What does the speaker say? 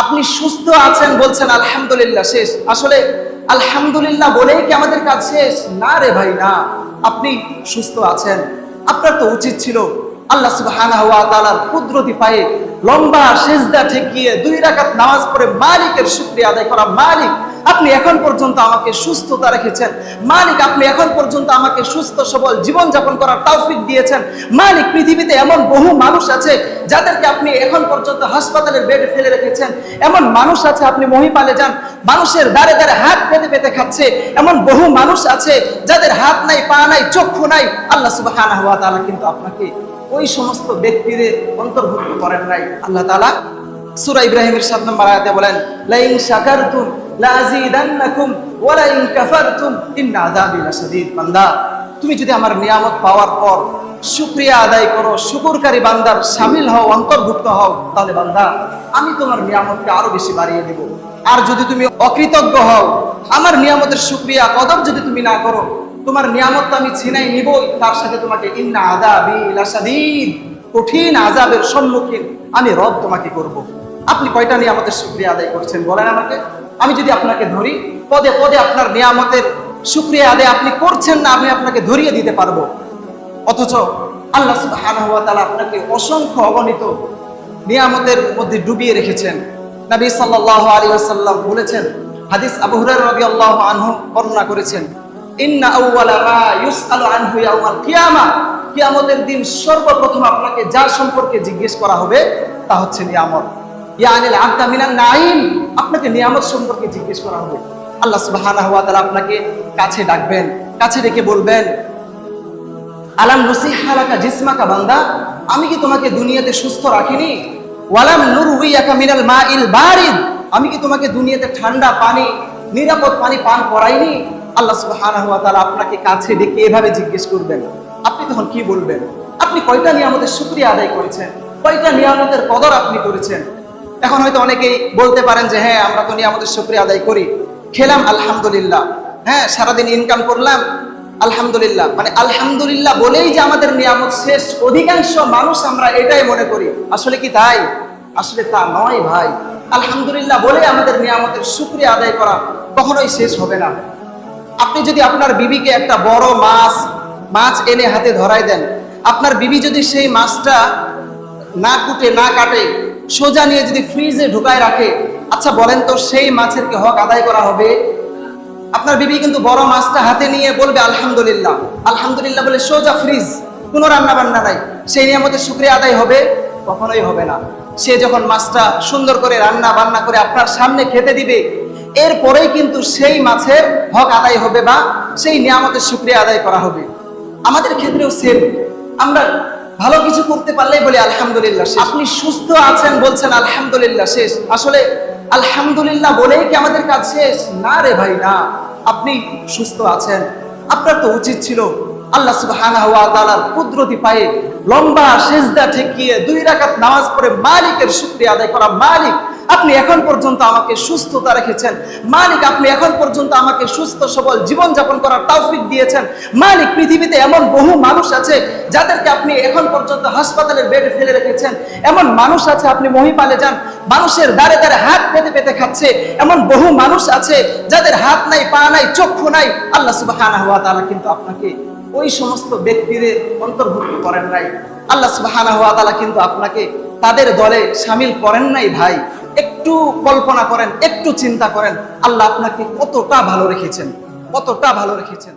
আপনি সুস্থ আছেন বলছেন আলহামদুলিল্লাহ শেষ। আসলে আলহামদুলিল্লাহ বলেই কি আমাদের কাজ শেষ? না রে ভাই, না। আপনি সুস্থ আছেন, আপনার তো উচিত ছিল আল্লাহ সুবহানাহু ওয়া তাআলার কুদরতি পায়ে লম্বা সিজদা ঠেকিয়ে 2 রাকাত নামাজ পড়ে মালিকের শুকরিয়া আদায় করা। মালিক, আপনি এখন পর্যন্ত আমাকে সুস্থতা রেখেছেন। মালিক, আপনি এখন পর্যন্ত আমাকে সুস্থ সবল জীবন যাপন করার তৌফিক দিয়েছেন। মালিক, পৃথিবীতে এমন বহু মানুষ আছে যাদেরকে আপনি এখন পর্যন্ত হাসপাতালের বেডে ফেলে রেখেছেন। এমন মানুষ আছে, আপনি মহিপালে যান, মানুষের দ্বারে দ্বারে হাত পেতে পেতে খাচ্ছে। এমন বহু মানুষ আছে যাদের হাত নাই, পা নাই, চক্ষু নাই। আল্লাহ সুবহানাহু ওয়া তাআলা কিন্তু আপনাকে ওই সমস্ত ব্যক্তিদের অন্তর্ভুক্ত করেন নাই। আল্লাহ তাআলা সূরা ইব্রাহিমের 7 নম্বর আয়াতে বলেন, লাইন শাকারতুম লাযীদান্নাকুম ওয়া লাইন কাফারতুম ইন্না আযাবি লাশাদীদ। বান্দা, তুমি যদি আমার নিয়ামত পাওয়ার পর শুকরিয়া আদায় করো, শুকরকারী বান্দার শামিল হও, অন্তর্ভুক্ত হও, তাহলে বান্দা আমি তোমার নিয়ামতকে আরো বেশি বাড়িয়ে দেব। আর যদি তুমি অকৃতজ্ঞ হও, আমার নিয়ামতের শুকরিয়া কদর যদি তুমি না করো, তোমার নিয়ামত তো আমি ছিনাই নিবই, তার সাথে তোমাকে ইন্না আযাবি লাশাদীদ, কঠিন আযাবের সম্মুখীন আমি রব তোমাকে করব। আপনি কয়টা নিয়ামতের শুকরিয়া আদায় করছেন বলেন আমাকে? আমি যদি আপনাকে ধরি, পদে পদে আপনার নিয়ামতের শুকরিয়া আদায় আপনি করছেন না, আমি আপনাকে ধরিয়ে দিতে পারবো। অথচ আল্লাহ সুবহানাহু ওয়া তাআলা আপনাকে অসংখ্য অগণিত নিয়ামতের মধ্যে ডুবিয়ে রেখেছেন। নবী সাল্লাল্লাহু আলাইহি ওয়াসাল্লাম বলেছেন, হাদিস আবু হুরায়রা রাদিয়াল্লাহু আনহু বর্ণনা করেছেন, ইন্না আউওয়ালা মা ইউসআলু আনহু ইয়াউমাল কিয়ামাহ, কিয়ামতের দিন সর্বপ্রথম আপনাকে যার সম্পর্কে জিজ্ঞেস করা হবে তা হচ্ছে নিয়ামত। ইয়ানিল আবদা মিনান নাঈম, আপনাকে নিয়ামত সম্পর্কে জিজ্ঞেস করা হবে। আল্লাহ সুবহানাহু ওয়া তাআলা আপনাকে কাছে ডাকবেন, কাছে ডেকে বলবেন, আলাম নুসিহা লাকা জিসমাকা, বান্দা আমি কি তোমাকে দুনিয়াতে সুস্থ রাখিনি? ওয়ালাম নুরউইয়াকা মিনাল মাইল বারিদ, আমি কি তোমাকে দুনিয়াতে ঠান্ডা পানি, নিরাপদ পানি পান করাইনি? আল্লাহ সুবহানাহু ওয়া তাআলা আপনাকে কাছে ডেকে এভাবে জিজ্ঞেস করবেন, আপনি তখন কি বলবেন? আপনি কয়টা নিয়ামতের শুকরিয়া আদায় করেছেন? কয়টা নিয়ামতের কদর আপনি করেছেন? এখন হয়তো অনেকেই বলতে পারেন যে হ্যাঁ, আমরা তো নিয়ামতের শুকরিয়া আদায় করি, খেলাম আলহামদুলিল্লাহ, হ্যাঁ সারাদিন ইনকাম করলাম আলহামদুলিল্লাহ। মানে আলহামদুলিল্লাহ বলেই যে আমাদের নিয়ামত শেষ, অধিকাংশ মানুষ আমরা এটাই মনে করি। আসলে কি তাই? আসলে তা নয় ভাই। আলহামদুলিল্লাহ বলে আমাদের নিয়ামতের শুকরিয়া আদায় করা কখনোই শেষ হবে না। আপনি যদি আপনার বিবিকে একটা বড় মাছ এনে হাতে ধরাই দেন, আপনার বিবি যদি সেই মাছটা না কুটে না কাটে সোজা নিয়ে যদি ফ্রিজে ঢুকায় রাখে, আচ্ছা বলেন তো সেই মাছের কি হক আদায় করা হবে? আপনার বিবি কিন্তু বড় মাছটা হাতে নিয়ে বলবে আলহামদুলিল্লাহ, আলহামদুলিল্লাহ বলে সোজা ফ্রিজ, কোনো রান্না বান্না নাই, সেই নিয়ামতের শুকরিয়া আদায় হবে? কখনোই হবে না। সে যখন মাছটা সুন্দর করে রান্না বান্না করে আপনার সামনে খেতে দিবে, এরপরেই কিন্তু সেই মাছের হক আদায় হবে বা সেই নিয়ামতের শুকরিয়া আদায় করা হবে। আমাদের ক্ষেত্রেও সেম, আমরা ভালো কিছু করতে পারলেই বলি আলহামদুলিল্লাহ শেষ। আপনি সুস্থ আছেন বলছেন আলহামদুলিল্লাহ শেষ। আসলে আলহামদুলিল্লাহ বলেই কি আমাদের কাজ শেষ? না রে ভাই, না। আপনি সুস্থ আছেন, আপনার তো উচিত ছিল আল্লাহ সুবহানাহু ওয়া তাআলার কুদরতি পায়ে লম্বা সিজদা ঠেকিয়ে 2 রাকাত নামাজ পড়ে মালিকের শুকরিয়া আদায় করা। মালিক, আপনি এখন পর্যন্ত আমাকে সুস্থতা রেখেছেন। মালিক, আপনি এখন পর্যন্ত আমাকে সুস্থ সবল জীবন যাপন করার তৌফিক দিয়েছেন। মালিক, পৃথিবীতে এমন বহু মানুষ আছে যাদেরকে আপনি এখন পর্যন্ত হাসপাতালের বেডে ফেলে রেখেছেন। এমন মানুষ আছে, আপনি মহিপালে যান, মানুষের দ্বারে দ্বারে হাত পেতে পেতে খাচ্ছে। এমন বহু মানুষ আছে যাদের হাত নাই, পা নাই, চক্ষু নাই। আল্লাহ সুবহানাহু ওয়া তাআলা কিন্তু আপনাকে ওই সমস্ত ব্যক্তিদের অন্তর্ভুক্ত করেন নাই। আল্লাহ সুবহানাহু ওয়া তাআলা কিন্তু আপনাকে তাদের দলে শামিল করেন নাই ভাই। একটু কল্পনা করেন, একটু চিন্তা করেন, আল্লাহ আপনাকে কতটা ভালো রেখেছেন, কতটা ভালো রেখেছেন।